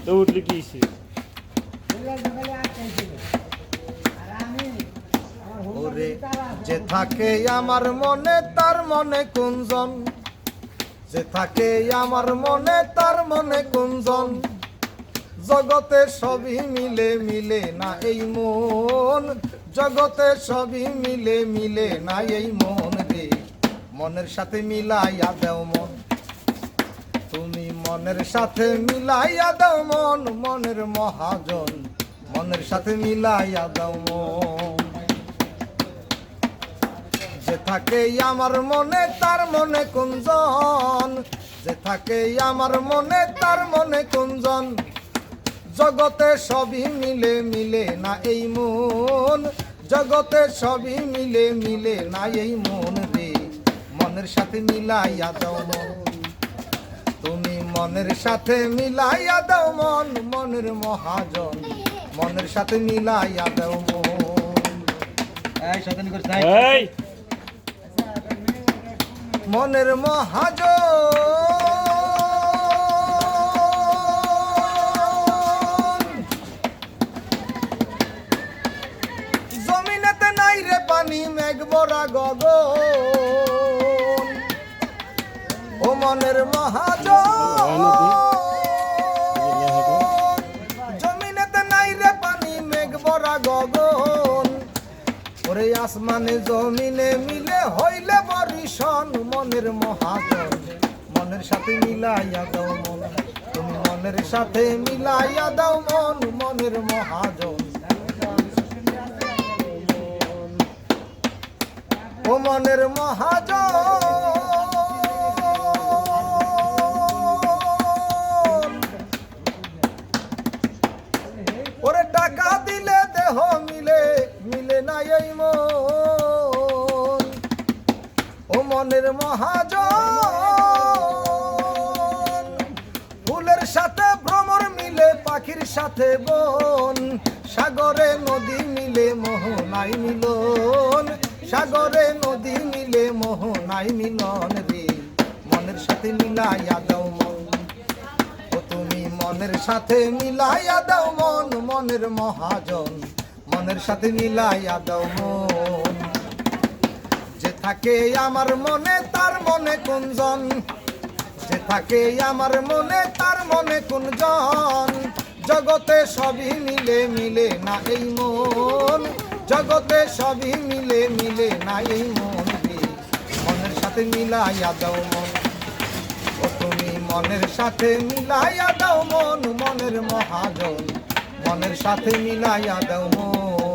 তো উঠলে কি হইছে? ওরে যে থাকে আমার মনে তার মনে কুঞ্জন, যে থাকে আমার মনে তার মনে কুঞ্জন, জগতে সবই মিলে মিলে না এই মন, জগতে সবই মিলে মিলে না এই মন রে। মনের সাথে মিলাইয়া দেও মন, তুমি মনের সাথে মিলাইয়া দাও মন, মনের মহাজন মনের সাথে মিলাইয়া দাও মন। যে থাকে আমার মনে তার মনে কুঞ্জন, যে থাকে আমার মনে তার মনে কুঞ্জন, জগতে সবই মিলে মিলে না এই মন, জগতে সবই মিলে মিলে না এই মন রে। মনের সাথে মিলাইয়া দাও মন, তুমি মনের সাথে মিলাইয়া দাও মন, মনের মহাজন মনের সাথে মিলাইয়া দাও মন। এই মনের মহাজন জমিনেতে নাই রে পানি মেঘ ভরা গগন, ও মনের মহাজন জমিনেতে নাই রে পানি মেঘ ভরা গগন, ওরে আসমানে জমিনে মিলে হইলে বরিশন। মনের মহাজন মনের সাথে মিলাইয়া দাও মন, তুমি মনের সাথে মিলাইয়া দাও মন, মনের মহাজন ও মনের মহাজন। ওরে টাকা দিলে দেহ মিলে মিলে না এই মন, ও মনের মহাজন। ফুলের সাথে ভ্রমর মিলে পাখির সাথে বন, সাগরে নদী মিলে মোহনাই মিলন, সাগরে নদী মিলে মোহনাই মিলন রে। মনের সাথে মিলাইয়া দাও মন, ও তুমি মনের সাথে মিলাইয়া দাও মন, মনের মহাজন মনের সাথে মিলাইয়া দাও মন। যে থাকে আমার মনে তার মনে কুঞ্জন, যে থাকে আমার মনে তার মনে কুঞ্জন, জগতে সবই মিলে মিলে না এই মন, জগতে সবই মিলে মিলে না এই মন রে। মনের সাথে মিলাইয়া দাও মন, ও তুমি মনের সাথে মিলাইয়া দাও মন, মনের মহাজন মনের সাথে মিলাইয়া দাও মন।